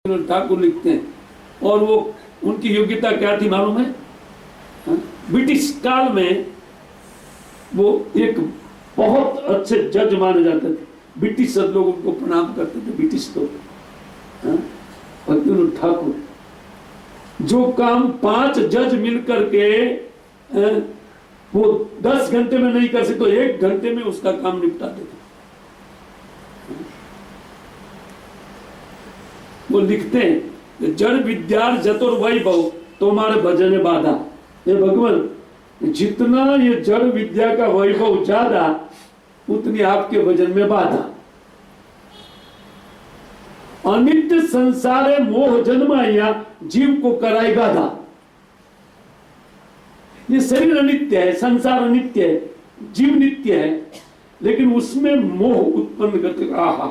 ठाकुर लिखते हैं। और वो उनकी योग्यता क्या थी मालूम है? ब्रिटिश काल में वो एक बहुत अच्छे जज माने जाते थे। ब्रिटिश सब लोग उनको प्रणाम करते थे, ब्रिटिश लोग। फकीर ठाकुर जो काम 5 जज मिलकर के वो 10 घंटे में नहीं कर सकते, 1 घंटे में उसका काम निपटा देते। वो लिखते हैं जड़ विद्या जतुर वैभव तुम्हारे भजन बाधा। ये भगवान जितना ये जड़ विद्या का वैभव ज्यादा उतनी आपके भजन में बाधा। अनित्य संसारे मोह जन्माया जीव को कराई गाधा। ये शरीर अनित्य है, संसार अनित्य है, जीव नित्य है, लेकिन उसमें मोह उत्पन्न करते। आहा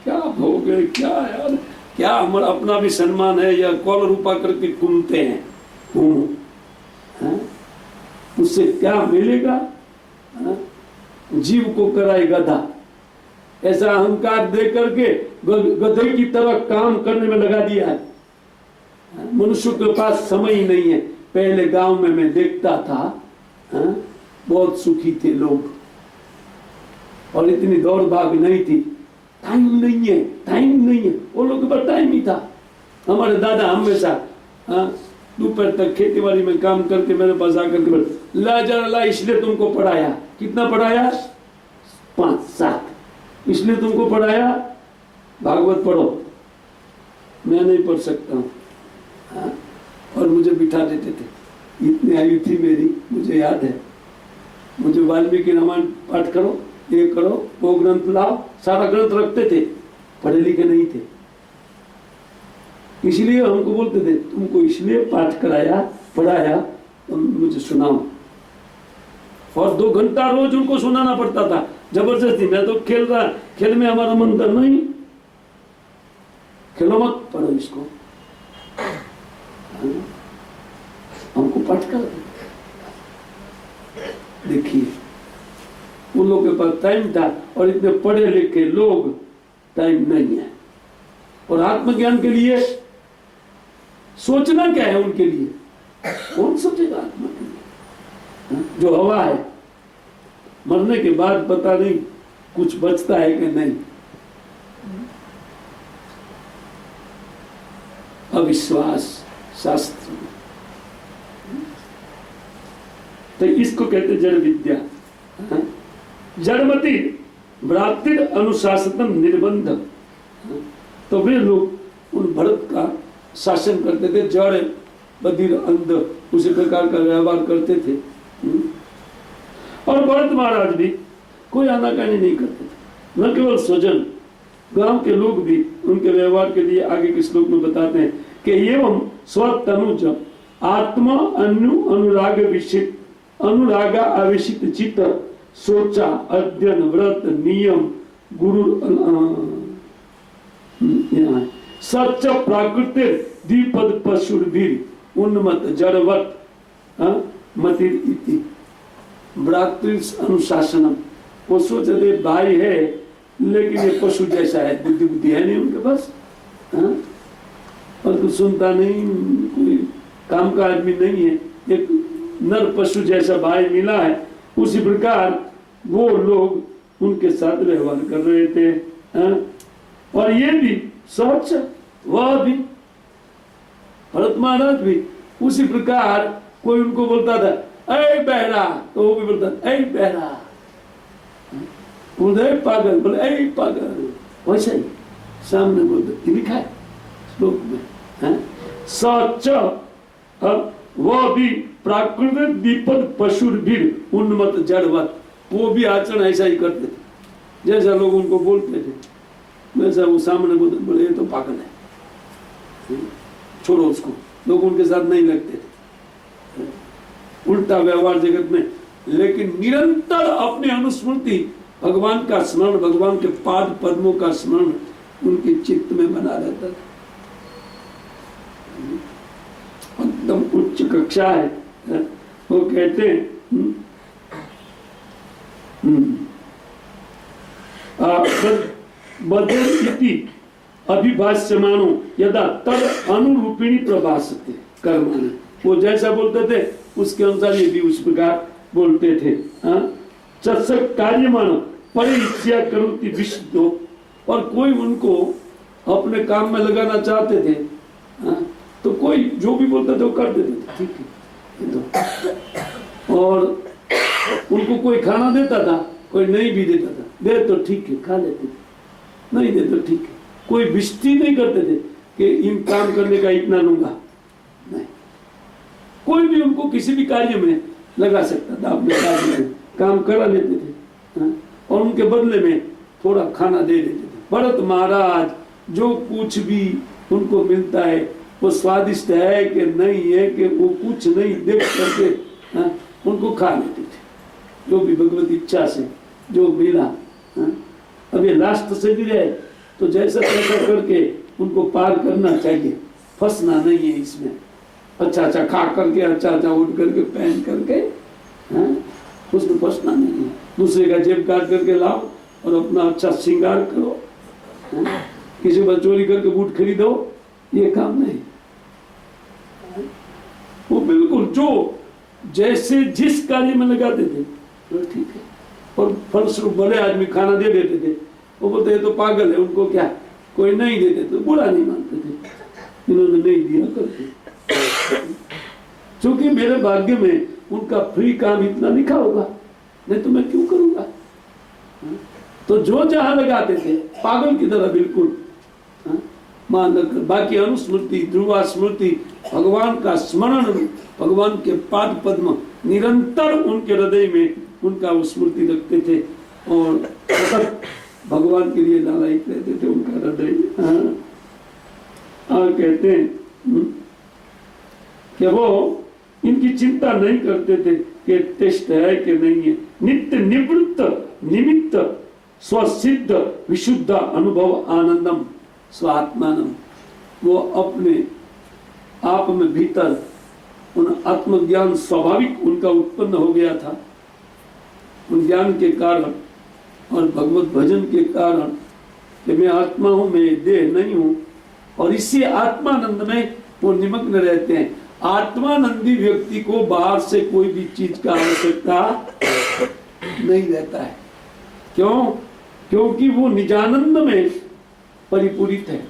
क्या भोग है, क्या यार, क्या हमारा अपना भी सम्मान है या कॉल रूपा करके घूमते हैं। उससे क्या मिलेगा? जीव को कराए गधा। ऐसा अहंकार दे करके गधे की तरह काम करने में लगा दिया है। मनुष्य के पास समय ही नहीं है। पहले गांव में मैं देखता था, बहुत सुखी थे लोग और इतनी दौड़ भाग नहीं थी। टाइम नहीं है, टाइम नहीं है। वो लोग के पास टाइम ही था। हमारे दादा हमेशा दोपहर तक खेती बाड़ी में काम करके मेरे पास आकर के बोले ला जरा ला, इसलिए तुमको पढ़ाया। कितना पढ़ाया? 5-7। इसलिए तुमको पढ़ाया, भागवत पढ़ो। मैं नहीं पढ़ सकता हूँ। और मुझे बिठा देते थे। इतनी आयु थी मेरी, मुझे याद है। मुझे वाल्मीकि रामायण पाठ करो, ये करो, वो ग्रंथ लाओ, सारा ग्रंथ रखते थे। पढ़े लिखे नहीं थे, इसलिए हमको बोलते थे तुमको इसलिए पाठ कराया, पढ़ाया, तुम मुझे सुनाओ। और 2 घंटा रोज उनको सुनाना पड़ता था जबरदस्ती। मैं तो खेल में हमारा मन करना ही, खेलो मत, पढ़ो इसको। हमको पाठ कर। देखिए उन लोगों के पास टाइम था और इतने पढ़े लिखे लोग टाइम नहीं है। और आत्मज्ञान के लिए सोचना क्या है उनके लिए? कौन सोचेगा आत्मा के लिए? जो हवा है, मरने के बाद पता नहीं कुछ बचता है कि नहीं। अविश्वास शास्त्र। तो इसको कहते जड़ विद्या। जड़मति भ्रातृ अनुशासनम निर्बंध। तो वे लोग उन भरत का शासन करते थे। जड़ बधिर अंध उसी प्रकार का व्यवहार करते थे। और भरत महाराज भी कोई आनाकानी नहीं करते थे। न केवल स्वजन, गांव के लोग भी उनके व्यवहार के लिए आगे के श्लोक में बताते हैं कि एवं स्वतनुज आत्मा अनुराग विषित अनुरागा आवेशित चित्त सोचा अध्ययन व्रत नियम गुरु सच्च प्राकृति द्विपद पशुर्वीर उन्मत जड़वत मतिर इति भ्रातृ अनुशासनम। वो सोचते भाई है लेकिन ये पशु जैसा है, बुद्धि है नहीं उनके पास। और कुछ सुनता नहीं, कोई काम का आदमी नहीं है, एक नर पशु जैसा भाई मिला है। उसी प्रकार वो लोग उनके साथ व्यवहार कर रहे थे। और ये भी सोच, वह भी भरत महाराज भी उसी प्रकार। कोई उनको बोलता था ऐ बहरा, तो वो भी बोलता ऐ बहरा। बोलते पागल, बोले ऐ पागल। वैसा ही सामने बोलते लिखा है श्लोक में। सच वह भी प्राकृतिक दीपक पशुर्वीर उन्मत जड़वत। वो भी आचरण ऐसा ही करते थे जैसा लोग उनको बोलते थे, वैसा वो सामने बोले ये तो पागल है, छोड़ो उसको। लोग उनके साथ नहीं लगते थे। उल्टा व्यवहार जगत में, लेकिन निरंतर अपनी अनुस्मृति, भगवान का स्मरण, भगवान के पाद पद्मों का स्मरण उनके चित्त में बना रहता था। एकदम उच्च कक्षा है। वो कहते हैं बदल इति अभिभाष्यमानो यदा तद अनुरूपिणी प्रभासते कर्माणि। वो जैसा बोलते थे उसके अनुसार ये भी उस प्रकार बोलते थे। चत्सक कार्यमानो परिचय करोति विशुद्धो। और कोई उनको अपने काम में लगाना चाहते थे तो कोई जो भी बोलता था वो कर देते थे, ठीक है। और उनको कोई खाना देता था, कोई नहीं भी देता था, दे तो ठीक है खा लेते थे, नहीं दे तो ठीक है। कोई विष्टि नहीं करते थे कि इन काम करने का इतना लूंगा, नहीं। कोई भी उनको किसी भी कार्य में लगा सकता था, अपने कार्य में काम करा लेते थे और उनके बदले में थोड़ा खाना दे देते थे। भरत महाराज जो कुछ भी उनको मिलता है वो स्वादिष्ट है कि नहीं है कि वो कुछ नहीं देख करके उनको खा लेते थे, जो भी भगवत इच्छा से जो मिला। अब ये लास्ट से भी है तो जैसा तैसा करके उनको पार करना चाहिए, फंसना नहीं है इसमें। अच्छा खा करके अच्छा उठ करके पहन करके उसमें फंसना नहीं है। दूसरे का जेब काट करके लाओ और अपना अच्छा श्रृंगार करो, किसी पर चोरी करके बूट खरीदो, ये काम नहीं। वो बिल्कुल जो जैसे जिस कार्य में लगाते थे वो ठीक है। और फलस्वरूप बड़े आदमी खाना दे देते थे, वो बोलते हैं तो पागल है, उनको क्या कोई नहीं देते तो बुरा नहीं मानते थे, इन्होंने नहीं दिया करते। क्योंकि मेरे भाग्य में उनका फ्री काम इतना लिखा होगा, नहीं तो मैं क्यों करूंगा। तो जो जहां लगाते थे पागल की तरह बिल्कुल मान रखकर, बाकी अनुस्मृति ध्रुवा स्मृति भगवान का स्मरण, भगवान के पाद पद्म निरंतर उनके हृदय में उनका स्मृति रखते थे और भगवान के लिए लालायित रहते थे उनका हृदय। और कहते हैं कि वो इनकी चिंता नहीं करते थे कि टेस्ट है कि नहीं है। नित्य निवृत्त निमित्त स्वसिद्ध विशुद्ध अनुभव आनंदम स्वात्मानम। वो अपने आप में भीतर उन आत्मज्ञान स्वाभाविक उनका उत्पन्न हो गया था, उन ज्ञान के कारण और भगवत भजन के कारण कि मैं आत्मा हूं, मैं देह नहीं हूं, और इसी आत्मानंद में वो निमग्न रहते हैं। आत्मानंदी व्यक्ति को बाहर से कोई भी चीज का आवश्यकता नहीं रहता है। क्यों? क्योंकि वो निजानंद में परिपूरित है,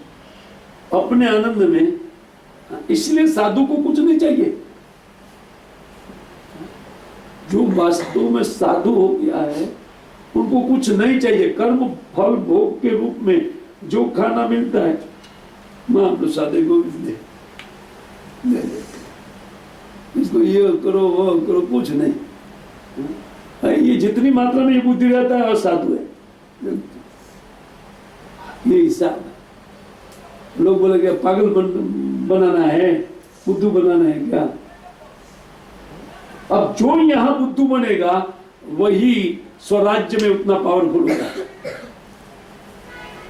अपने आनंद में। इसलिए साधु को कुछ नहीं चाहिए। जो वास्तव में साधु हो गया है उनको कुछ नहीं चाहिए। कर्म फल भोग के रूप में जो खाना मिलता है महाप्रसाद गोविंद दे, इसको ये करो वो करो, कुछ नहीं। ये जितनी मात्रा में ये बुद्धि रहता है और साधु है, ये हिसाब। लोग बोले क्या पागल बनाना है, बुद्धू बनाना है क्या? अब जो यहां बुद्धू बनेगा वही स्वराज्य में उतना पावरफुल होगा।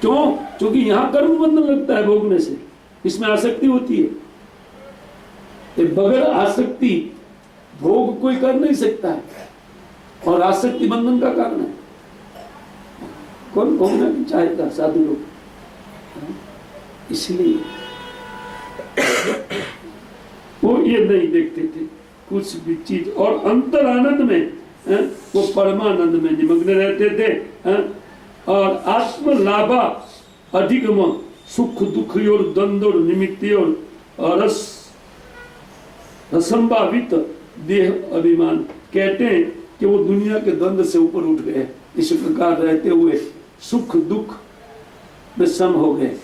क्यों? क्योंकि यहां कर्म बंधन लगता है भोगने से, इसमें आसक्ति होती है। बगैर आसक्ति भोग कोई कर नहीं सकता है, और आसक्ति बंधन का कारण है। कौन भोगना भी चाहेगा? साधु लोग। इसलिए वो ये नहीं देखते थे कुछ भी चीज, और अंतर आनंद में वो परमानंद में निमग्न रहते थे। और आत्म लाभा अधिगम सुख दुख और द्वंद्व निमित्त और रसंभावित देह अभिमान। कहते हैं कि वो दुनिया के द्वंद्व से ऊपर उठ गए, इस प्रकार रहते हुए सुख दुख में सम हो गए।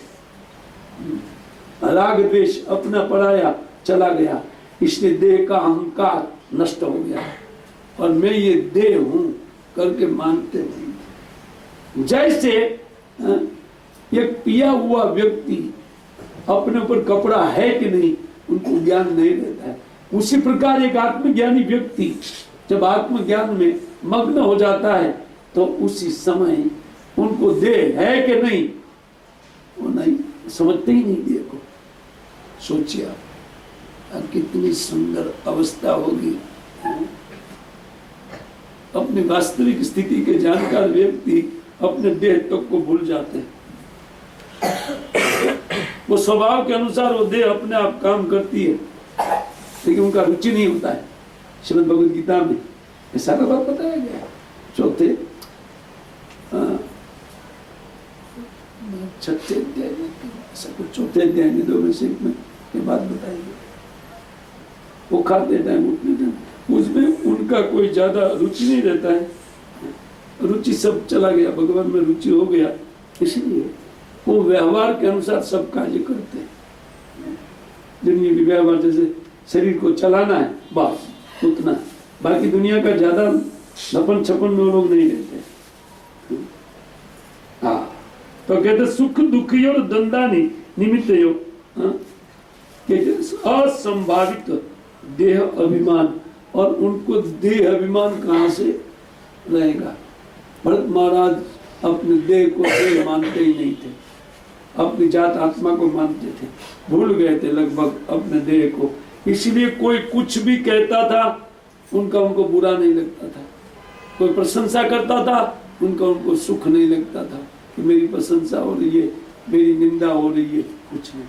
राग द्वेष अपना पराया चला गया, इसलिए देह का अहंकार नष्ट हो गया और मैं ये देह हूं करके मानते नहीं। जैसे एक पिया हुआ व्यक्ति अपने ऊपर कपड़ा है कि नहीं उनको ज्ञान नहीं रहता है, उसी प्रकार एक आत्मज्ञानी व्यक्ति जब आत्मज्ञान में मग्न हो जाता है तो उसी समय उनको देह है कि नहीं वो नहीं समझते ही नहीं। देह को सोचिए आप कितनी सुंदर अवस्था होगी। अपनी वास्तविक स्थिति के जानकार व्यक्ति अपने देह तक को भूल जाते हैं। वो स्वभाव के अनुसार वो देह अपने आप काम करती है, लेकिन उनका रुचि नहीं होता है। श्रीमद् भगवद गीता में ऐसा का बात बताया गया है। चौथे छठे अध्याय में ऐसा कुछ, चौथे अध्याय में 2 में से 1 में ये बात बताई गई। वो खाते टाइम उठने टाइम उसमें उनका कोई ज्यादा रुचि नहीं रहता है, रुचि सब चला गया, भगवान में रुचि हो गया, इसलिए वो व्यवहार के अनुसार सब कार्य करते हैं। जिनकी भी व्यवहार, जैसे शरीर को चलाना है बस उतना, बाकी दुनिया का ज्यादा लपन छपन में लोग नहीं रहते। हाँ, तो कहते सुख दुखी और दंडानी निमित्त असंभावित देह अभिमान, और उनको देह अभिमान कहाँ से रहेगा। भरत महाराज अपने देह को देह मानते ही नहीं थे, अपनी जात आत्मा को मानते थे, भूल गए थे लगभग अपने देह को। इसलिए कोई कुछ भी कहता था उनको बुरा नहीं लगता था, कोई प्रशंसा करता था उनको सुख नहीं लगता था कि मेरी प्रशंसा हो रही है, मेरी निंदा हो रही है, कुछ नहीं।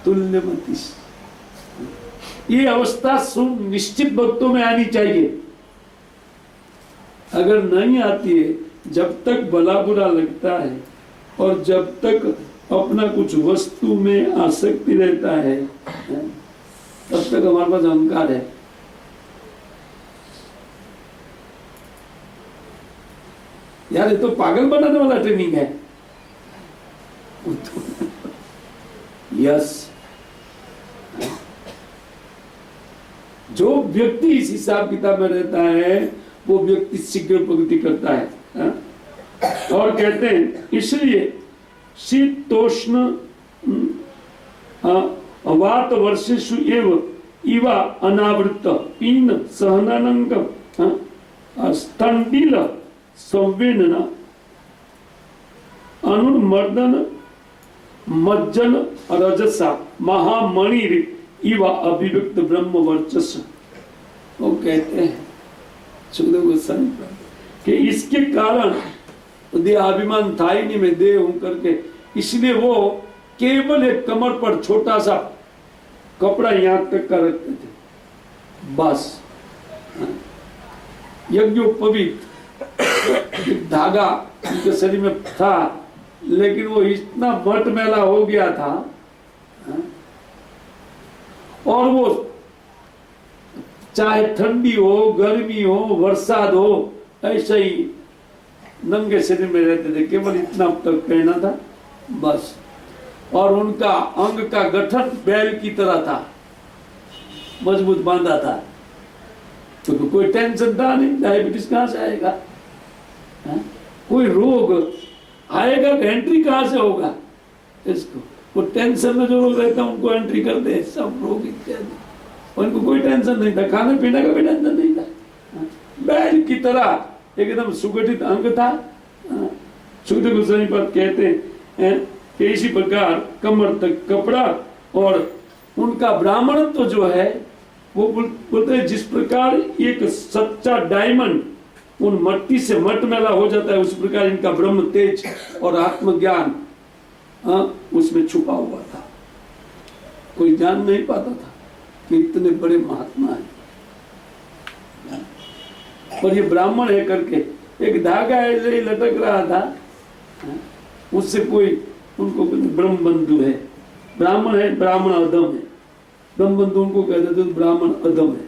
तुल्यमति, ये अवस्था सुनिश्चित भक्तों में आनी चाहिए। अगर नहीं आती है, जब तक भला बुरा लगता है और जब तक अपना कुछ वस्तु में आसक्ति रहता है, तब तक हमारे पास अहंकार है। यार ये तो पागल बनाने वाला ट्रेनिंग है। यस, जो व्यक्ति इस हिसाब किताब में रहता है वो व्यक्ति शीघ्र प्रगति करता है। और कहते हैं इसलिए शीतोष्ण वात वर्षेषु एव इवा अनावृत पीन सहनानंग स्तंडिल संवेदना अनुमर्दन मज्जन रजसा महामणि इवा अभिव्यक्त ब्रह्म वर्चस्व। वो कहते हैं सुखदेव गोस्वामी कि इसके कारण देहाभिमान था ही नहीं, मैं देह हूं करके, इसलिए वो केवल एक कमर पर छोटा सा कपड़ा यहां तक का रखते थे बस। यज्ञोपवीत एक धागा उनके शरीर में था, लेकिन वो इतना मटमैला हो गया था और वो चाहे ठंडी हो, गर्मी हो, बरसात हो, ऐसे ही नंगे शरीर में रहते थे, केवल इतना तक पहना था बस। और उनका अंग का गठन बैल की तरह था, मजबूत बांधा था, तो कोई टेंशन था नहीं। डायबिटीज कहां से आएगा, कोई रोग आएगा, एंट्री कहां से होगा इसको। वो टेंशन में जो लोग रहते हैं उनको एंट्री करते हैं सब रोग इत्यादि, उनको कोई टेंशन नहीं था, खाने पीने का भी टेंशन नहीं था। बैल की तरह एकदम सुगठित अंग था। सुखदेव गोस्वामी पर कहते हैं कि इसी प्रकार कमर तक कपड़ा, और उनका ब्राह्मणत्व जो है वो बोलते हैं जिस प्रकार एक सच्चा डायमंड उन मट्टी से मटमैला हो जाता है, उस प्रकार इनका ब्रह्म तेज और आत्मज्ञान उसमें छुपा हुआ था। कोई जान नहीं पाता था कि इतने बड़े महात्मा हैं, और ये ब्राह्मण है करके एक धागा ऐसे ही लटक रहा था, उससे कोई उनको ब्रह्म बंधु है, ब्राह्मण है, ब्राह्मण अधम है, ब्रह्म बंधु उनको कहते थे ब्राह्मण अधम है,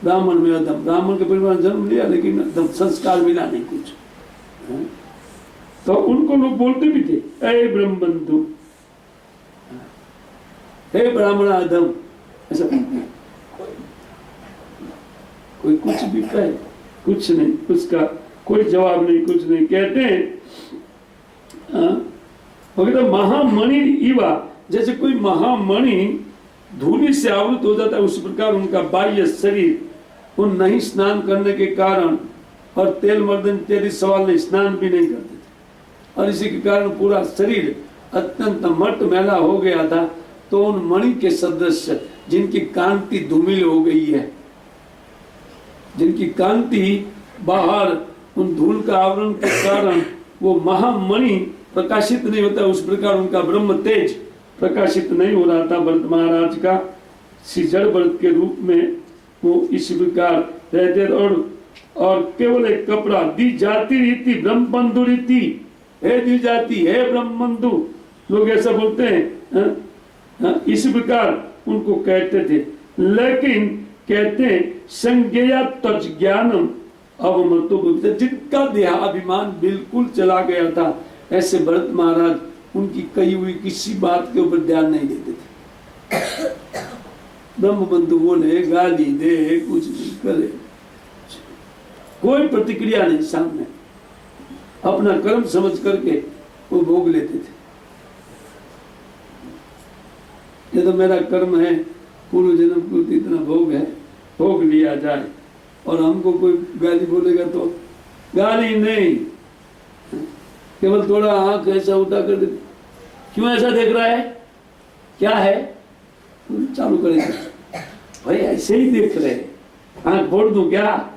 ब्राह्मण में अधम, ब्राह्मण के परिवार जन्म लिया लेकिन अधम, संस्कार मिला नहीं कुछ। तो उनको लोग बोलते भी थे हे ब्रह्म बंधु, हे ब्राह्मण अधम, ऐसा कोई कुछ भी कहे, कुछ नहीं, उसका कोई जवाब नहीं, कुछ नहीं। कहते हैं महामणि इवा, जैसे कोई महामणि धूलि से आवृत हो जाता है, उस प्रकार उनका बाह्य शरीर उन नहीं स्नान करने के कारण और तेल मर्दन इत्यादि सवाल नहीं, स्नान भी नहीं करते थे, और इसी के कारण पूरा शरीर अत्यंत मटमैला हो गया था। तो उन मणि के सदस्य जिनकी कांति धूमिल हो गई है, जिनकी कांति बाहर उन धूल का आवरण के कारण वो महामणि प्रकाशित नहीं होता, उस प्रकार उनका ब्रह्म तेज प्रकाशित नहीं हो रहा था। भरत महाराज का श्री जड़ भरत के रूप में वो इस प्रकार रहते। और केवल एक कपड़ा दी जाती रीति ब्रह्म बंधु रीति है, दी जाती है ब्रह्म बंधु, लोग ऐसा बोलते हैं। इस प्रकार उनको कहते थे। लेकिन कहते हैं संज्ञा तज ज्ञानम अवमतो भूत, जिनका देहाभिमान बिल्कुल चला गया था, ऐसे भरत महाराज उनकी कही हुई किसी बात के ऊपर ध्यान नहीं देते थे। ब्रह्म बंधु बोले, गाली दे, कुछ नहीं करे, कोई प्रतिक्रिया नहीं सामने, अपना कर्म समझ करके वो भोग लेते थे। ये तो मेरा कर्म है, पूर्व जन्म को इतना भोग है, भोग लिया जाए। और हमको कोई गाली बोलेगा तो गाली नहीं, केवल थोड़ा आंख ऐसा उठा कर दे, क्यों ऐसा देख रहा है, क्या है, चालू करेगा, भाई ऐसे ही देख रहे, आंख फोड़ दूं क्या?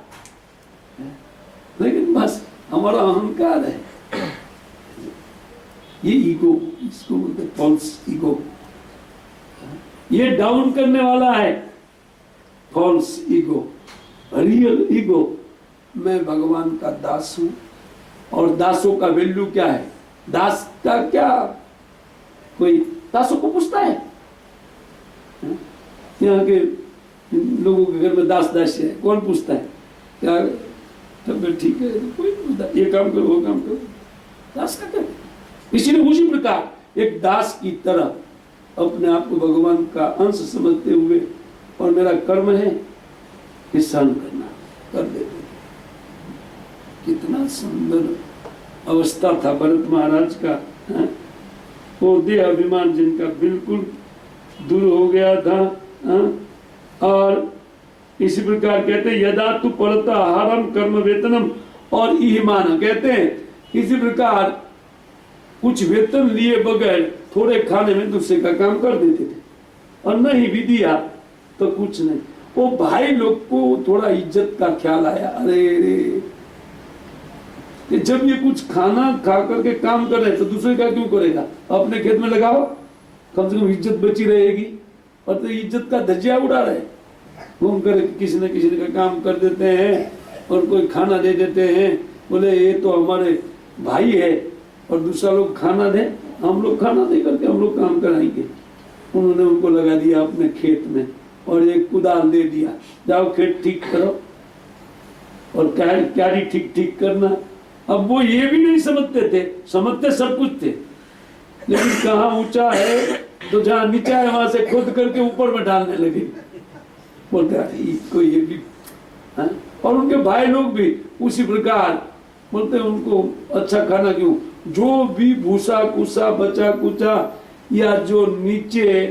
लेकिन बस हमारा अहंकार है, ये ईगो, इसको बोलते फॉल्स ईगो, ये डाउन करने वाला है फॉल्स ईगो। रियल ईगो, मैं भगवान का दास हूं। और दासों का वैल्यू क्या है? दास का क्या कोई दासों को पूछता है? यहाँ के लोगों के घर में दास दासी है, कौन पूछता है क्या तबियत ठीक है? कोई पूछता, ये काम करो, वो काम करो, दास का क्या? इसीलिए उसी प्रकार एक दास की तरह अपने आप को भगवान का अंश समझते हुए, और मेरा कर्म है कि सहन करना, कर देते। कितना सुंदर अवस्था था भरत महाराज का, है? वो देह अभिमान जिनका बिल्कुल दूर हो गया था, है? और इसी प्रकार कहते हैं यदा तु परता आहारम कर्म वेतनम, और ईमान कहते हैं इसी प्रकार कुछ वेतन लिए बगैर थोड़े खाने में दूसरे का काम कर देते थे, और नहीं भी दिया तो कुछ नहीं। वो भाई लोग को थोड़ा इज्जत का ख्याल आया, अरे रे कि जब ये कुछ खाना खा करके काम कर रहे तो दूसरे का क्यों करेगा, अपने खेत में लगाओ, कम से कम इज्जत बची रहेगी। और तो इज्जत का धज्जिया उड़ा रहे, घूम कर किसी न किसी का काम कर देते हैं और कोई खाना दे देते हैं, बोले ये तो हमारे भाई है, और दूसरा लोग खाना दे, हम लोग खाना दे करके हम लोग काम कराएंगे। उन्होंने उनको लगा दिया अपने खेत में और एक कुदाल दे दिया, जाओ खेत ठीक करो और क्यारी ठीक ठीक करना। अब वो ये भी नहीं समझते थे, समझते सब कुछ थे, लेकिन कहाँ ऊंचा है तो जहाँ नीचा है वहां से खोद करके ऊपर में डालने लगे, बोलते इसको ये भी, हाँ? और उनके भाई लोग भी उसी प्रकार बोलते उनको अच्छा खाना क्यों, जो भी भूसा कुसा बचा कुचा या जो नीचे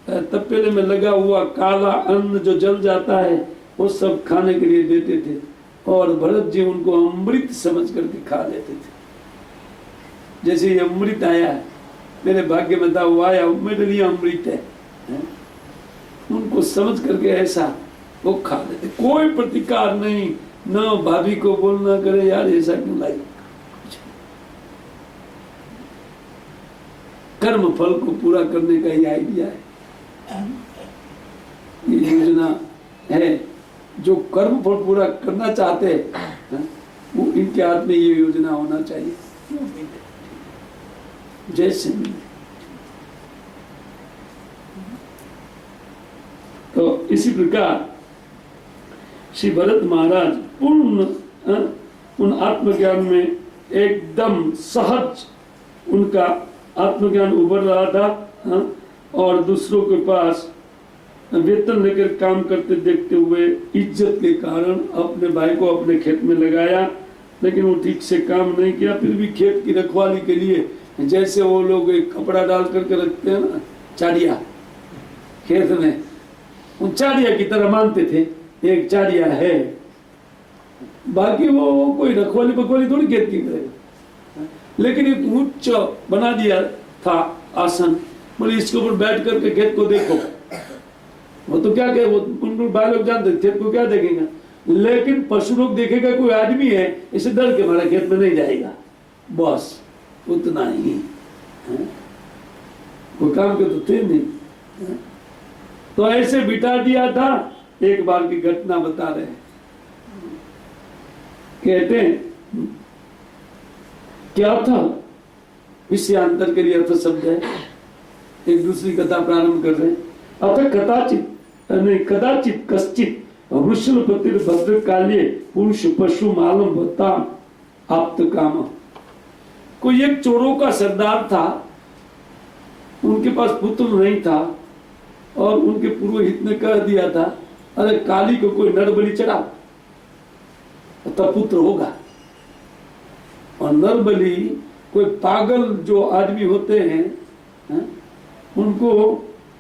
तपेले में लगा हुआ काला अन्न जो जल जाता है वो सब खाने के लिए देते थे, और भरत जी उनको अमृत समझ करके खा लेते थे। जैसे ये अमृत आया है, मेरे भाग्य में था वो आया, मेरे लिए अमृत है, उनको समझ करके ऐसा वो खा लेते, कोई प्रतिकार नहीं, न भाभी को बोलना करे यार ऐसा क्यों लाई। कर्म फल को पूरा करने का ये आइडिया है, ये योजना है। जो कर्म फल पूरा करना चाहते हैं वो इनके हाथ में ये योजना होना चाहिए। जैसे तो इसी प्रकार श्री भरत महाराज पूर्ण उन आत्मज्ञान में एकदम सहज उनका आत्मज्ञान उभर रहा था, और दूसरों के पास वेतन लेकर काम करते देखते हुए इज्जत के कारण अपने भाई को अपने खेत में लगाया, लेकिन वो ठीक से काम नहीं किया। फिर भी खेत की रखवाली के लिए जैसे वो लोग एक कपड़ा डाल करके रखते हैं ना, चाड़िया खेत में, उन चाड़िया की तरह मानते थे, एक चाड़िया है, बाकी वो कोई रखवाली बखवाली थोड़ी खेत की करेगा। लेकिन एक उच्च बना दिया था आसन, बोले इसके ऊपर बैठ करके खेत को देखो। वो तो क्या कहे, वो उन भाई लोग जानते खेत को क्या देखेगा, लेकिन पशु लोग देखेगा कोई आदमी है, इसे डर के हमारा खेत में नहीं जाएगा, बस उतना ही है? कोई काम के तो थे नहीं है? तो ऐसे बिठा दिया था। एक बार की घटना बता रहे हैं, कहते हैं क्या था, विषयांतर के लिए अर्थ शब्द है। एक दूसरी कथा प्रारंभ कर रहे हैं। अथ कदाचित कश्चित वृषलपतिर भद्रकाल्ये पुरुष पशु मालूम भत्ता आप्त काम। कोई एक चोरों का सरदार था, उनके पास पुत्र नहीं था और उनके पुरोहित ने कह दिया था, अरे काली को कोई नर बलि चढ़ाओ तब पुत्र होगा। और नर बलि कोई पागल जो आदमी होते हैं, उनको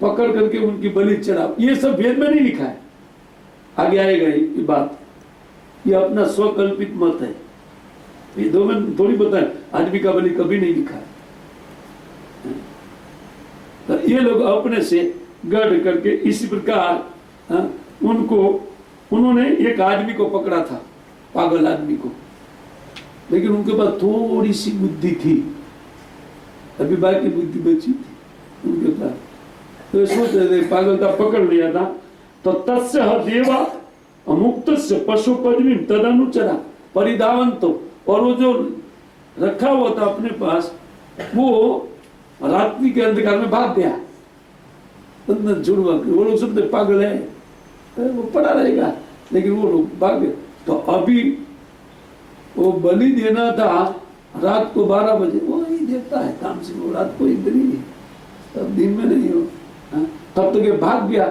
पकड़ करके उनकी बलि चढ़ाओ। ये सब वेद में नहीं लिखा है, आगे आएगा ये बात। ये अपना स्वकल्पित मत है, ये दो में थोड़ी बताए, आदमी का बलि कभी नहीं लिखा है। तो ये लोग अपने से गढ़ करके इसी प्रकार उन्होंने एक आदमी को पकड़ा था, पागल आदमी को, लेकिन उनके पास थोड़ी सी बुद्धि थी, अभी बाकी बुद्धि बची थी उनके पास। तो सोच पागल का पकड़ लिया था। तो तस्य देवा अमुक्त से पशु पदवी तदनुचरा परिधावंतो, और वो जो रखा हुआ था अपने पास, वो रात्रि के अंधकार में भाग गया। जुड़वा वो लोग सुनते पागल है, वो पड़ा रहेगा, लेकिन वो लोग भाग गए। तो अभी वो बलि देना था रात को 12 बजे, वो ही देता है काम से, वो रात को इधर ही, तब दिन में नहीं हो। तब तक ये भाग गया।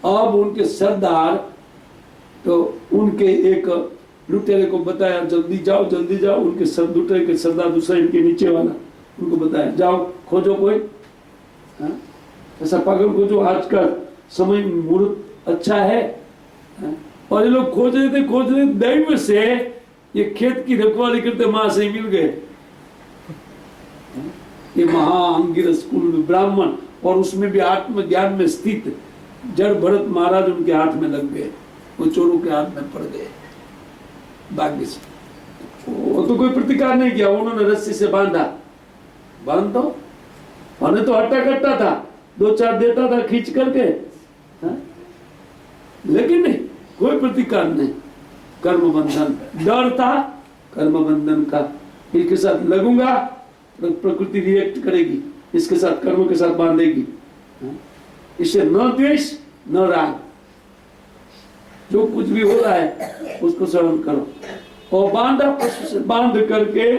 अब उनके सरदार तो उनके एक लुटेरे को बताया, जल्दी जाओ जल्दी जाओ। उनके लुटेरे के सरदार दूसरा इनके नीचे वाला, उनको बताया जाओ खोजो कोई ऐसा पागल को जो आज का समय मुहूर्त अच्छा है। और ये लोग खोज रहे दैव से ये खेत की रखवाली करते मां से मिल गए। ये महाअंगिरस कुल ब्राह्मण, और उसमें भी आत्मज्ञान में स्थित जड़ भरत महाराज उनके हाथ में लग गए, वो चोरों के हाथ में पड़ गए भाग्य से। वो तो कोई प्रतिकार नहीं किया, उन्होंने रस्सी से बांध दो, उन्हें तो हट्टा कट्टा था, 2-4 देता था खींच करके, लेकिन नहीं, कोई प्रतिकार नहीं। कर्म बंधन, डर था कर्म बंधन का, इसके साथ लगूंगा प्रकृति रिएक्ट करेगी, इसके साथ कर्म के साथ बांधेगी। इससे न द्वेष न राग, जो कुछ भी हो रहा है उसको सहन करो। और बांधा पशु से बांध करके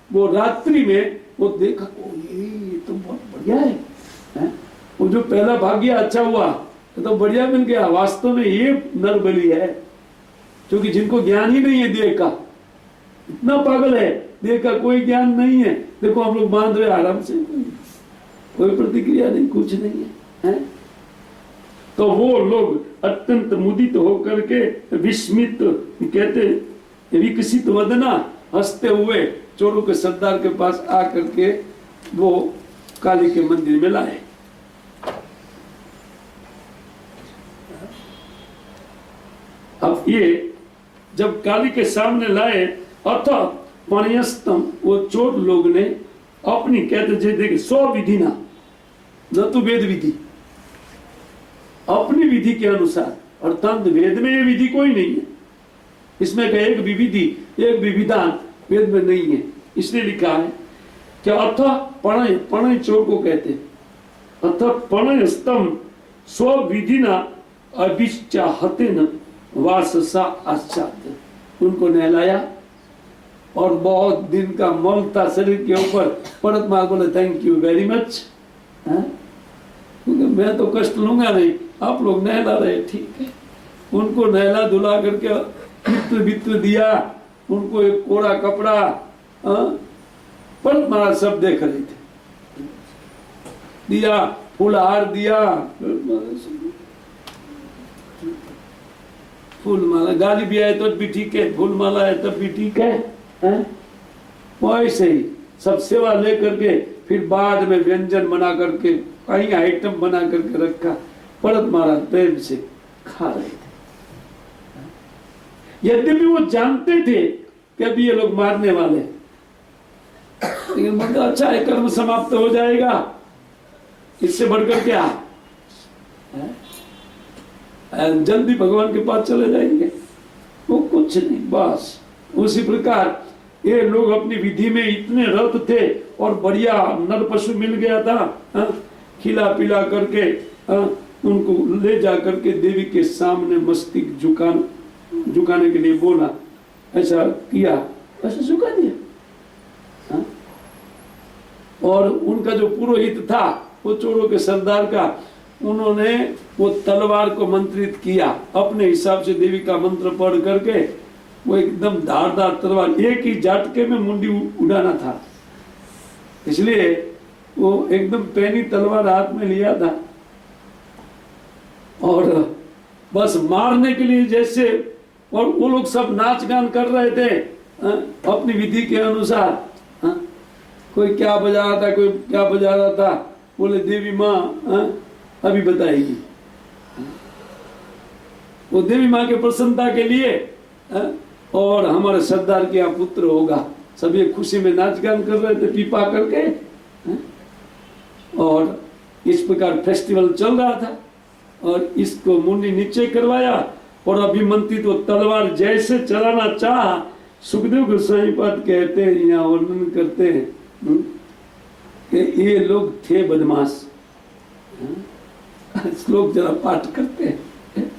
वो रात्रि में वो देखा, ये तो बहुत बढ़िया है? वो जो पहला भाग्य अच्छा हुआ तो बढ़िया मिल गया, वास्तव में ये नर बलि है। क्योंकि जिनको ज्ञान ही नहीं है देह का, इतना पागल है, देह का कोई ज्ञान नहीं है। देखो हम लोग बांध रहे आराम से, कोई प्रतिक्रिया नहीं, कुछ नहीं है? तो वो लोग अत्यंत मुदित होकर के विस्मित कहते विकसित वदना हंसते हुए चोरों के सरदार के पास आकर के वो काली के मंदिर में लाए। अब ये जब काली के सामने लाए, अथ पणयस्तम, वो चोर लोग ने अपनी कहते देखिए स्वविधि ना, न तो वेद विधि, अपनी विधि के अनुसार, अर्थात वेद में ये विधि कोई नहीं है, इसमें का एक विविधि एक विविधान वेद में नहीं है। इसलिए लिखा है कि अथ पणय, पणय चोर को कहते, अथ पणयस्तम स्वविधि ना अभिचाहते न वाससा आश्चात, उनको नहलाया और बहुत दिन का मल था शरीर के ऊपर, परत मार बोले थैंक यू वेरी मच, क्योंकि मैं तो कष्ट लूंगा नहीं, आप लोग नहला रहे, ठीक है। उनको नहला धुला करके मित्र वित्र दिया, उनको एक कोरा कपड़ा, परत महाराज सब देख रहे थे, दिया, फूलहार दिया, फूल माला, गाली भी आए तो भी ठीक है, फूल माला है तब भी ठीक है, वैसे ही सब सेवा लेकर के फिर बाद में व्यंजन बना करके कहीं आइटम बना करके रखा, परत महाराज प्रेम से खा रहे थे। यद्यपि वो जानते थे कि अभी ये लोग मारने वाले, लेकिन बोलते अच्छा है, कर्म समाप्त हो जाएगा, इससे बढ़कर क्या है? जल्दी भगवान के पास चले जाएंगे, वो कुछ नहीं। बस उसी प्रकार ये लोग अपनी विधि में इतने रत थे और बढ़िया नर पशु मिल गया था, खिला पिला करके उनको ले जा करके देवी के सामने मस्तिष्क झुकाने के लिए बोला, ऐसा किया, ऐसा झुका दिया। और उनका जो पुरोहित था वो चोरों के सरदार का, उन्होंने वो तलवार को मंत्रित किया अपने हिसाब से, देवी का मंत्र पढ़ करके वो एकदम धारदार तलवार, एक ही झटके में मुंडी उड़ाना था, इसलिए वो एकदम पैनी तलवार हाथ में लिया था और बस मारने के लिए जैसे। और वो लोग सब नाच गान कर रहे थे अपनी विधि के अनुसार। कोई क्या बजा रहा था, कोई क्या बजा रहा था, बोले देवी माँ अभी बताएगी। वो देवी माँ के प्रसन्नता के लिए और हमारे सरदार के यहाँ पुत्र होगा, सब ये खुशी में नाच गान कर रहे थे पीपा करके। और इस प्रकार फेस्टिवल चल रहा था और इसको मुंडी नीचे करवाया और अभिमंत्रित वो तलवार जैसे चलाना चाहा, सुखदेव गोस्वामी पद कहते हैं, यहाँ वर्णन करते हैं कि ये लोग थे बदमाश। श्लोक जरा पाठ करते हैं।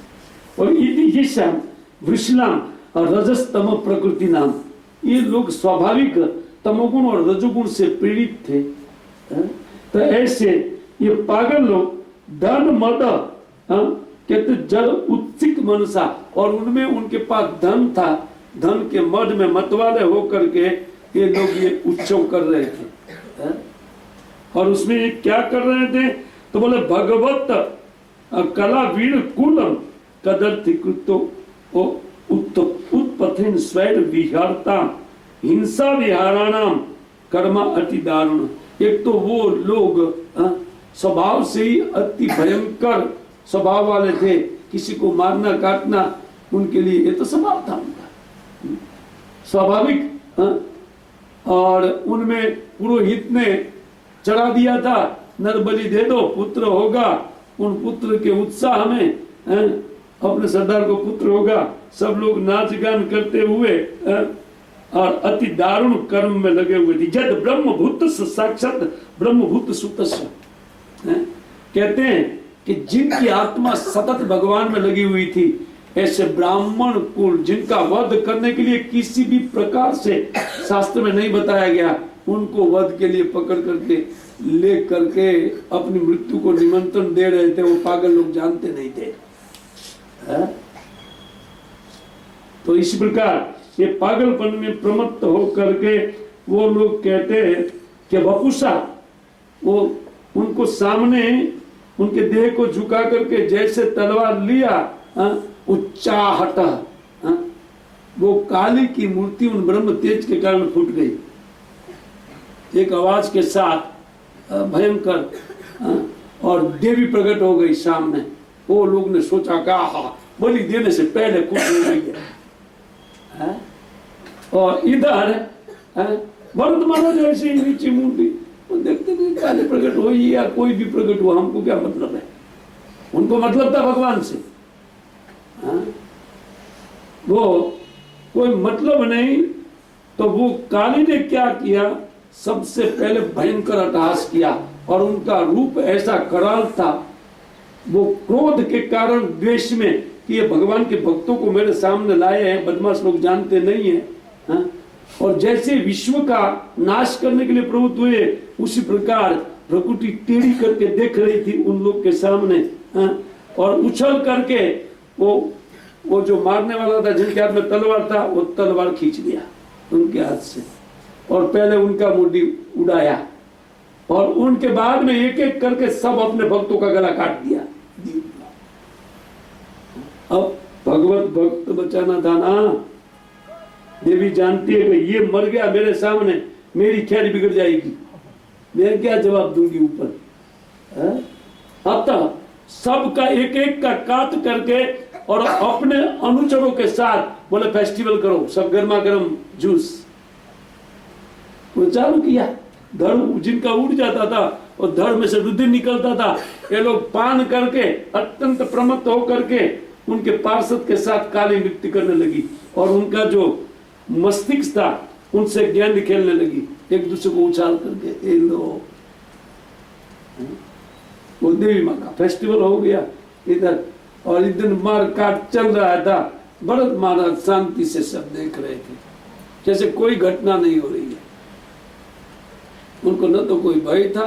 और ईशान वृषलाम और रजस तम प्रकृति नाम, ये लोग स्वाभाविक तमोगुण और रजोगुण से पीड़ित थे। तो ऐसे ये पागल लोग धन मद कहते जल उत्सिक मनसा, और उनमें उनके पास धन था, धन के मद में मतवाले होकर के ये लोग ये उत्सव कर रहे थे। और उसमें ये क्या कर रहे थे, तो बोले भगवत कला वीर कुलम कदर्थी कृतो उत्पथिन स्वैर विहारता हिंसा विहाराणाम कर्मा अति दारुण। एक तो वो लोग स्वभाव से ही अति भयंकर स्वभाव वाले थे, किसी को मारना काटना उनके लिए ये तो स्वभाव था उनका, स्वाभाविक। और उनमें पुरोहित ने चढ़ा दिया था, नरबलि दे दो पुत्र होगा, उन पुत्र के उत्साह में अपने सरदार को पुत्र होगा, सब लोग नाच गान करते हुए और अति दारुण कर्म में लगे हुए थे। जद ब्रह्मभूत साक्षात ब्रह्मभूत सुतस्य, कहते हैं कि जिनकी आत्मा सतत भगवान में लगी हुई थी, ऐसे ब्राह्मण कुल जिनका वध करने के लिए किसी भी प्रकार से शास्त्र में नहीं बताया गया, उनको वध के लिए पकड़ करके ले करके अपनी मृत्यु को निमंत्रण दे रहे थे। वो पागल लोग जानते नहीं थे। तो इस प्रकार ये पागलपन में प्रमत्त हो करके वो लोग कहते हैं कि वपुषा, वो उनको सामने उनके देह को झुका करके जैसे तलवार लिया, उच्चाहट, वो काली की मूर्ति उन ब्रह्म तेज के कारण फूट गई एक आवाज के साथ, भयंकर, और देवी प्रकट हो गई सामने। वो लोग ने सोचा कहा बलि देने से पहले कुछ हो गई है। और इधर भरत महाराज ऐसे ही नीचे मूर्ति देखते थे, काली प्रकट हो या कोई भी प्रकट हुआ, हमको क्या मतलब है, उनको मतलब था भगवान से। वो कोई मतलब नहीं। तो वो काली ने क्या किया, सबसे पहले भयंकर अट्टहास किया और उनका रूप ऐसा कराल था, वो क्रोध के कारण द्वेष में कि ये भगवान के भक्तों को मेरे सामने लाए हैं, बदमाश लोग जानते नहीं है। और जैसे विश्व का नाश करने के लिए प्रवृत्त हुए, उसी प्रकार प्रकृति टेढ़ी करके देख रही थी उन लोग के सामने, और उछल करके वो जो मारने वाला था, जिनके हाथ में तलवार था, वो तलवार खींच लिया उनके हाथ से और पहले उनका मुंडी उड़ाया, और उनके बाद में एक एक करके सब अपने भक्तों का गला काट दिया। अब भगवत भक्त बचाना था ना। देवी जानती है कि ये मर गया मेरे सामने, मेरी ख्याली बिगड़ जाएगी, मैं क्या जवाब दूंगी ऊपर। अतः सबका एक एक का काट करके और अपने अनुचरों के साथ बोले फेस्टिवल करो, सब गर्मा गर्म जूस। वो चालू किया, धड़ जिनका उड़ जाता था और धड़ में से रुधिर निकलता था, ये लोग पान करके अत्यंत प्रमत्त होकर के उनके पार्षद के साथ काली नृत्य करने लगी और उनका जो मस्तिष्क था उनसे गेंद खेलने लगी, एक दूसरे को उछाल करके। ये लो वो देवी माँ का फेस्टिवल हो गया इधर, और इधर मार काट चल रहा था। भरत महाराज शांति से सब देख रहे थे, जैसे कोई घटना नहीं हो रही है। उनको न तो कोई भय था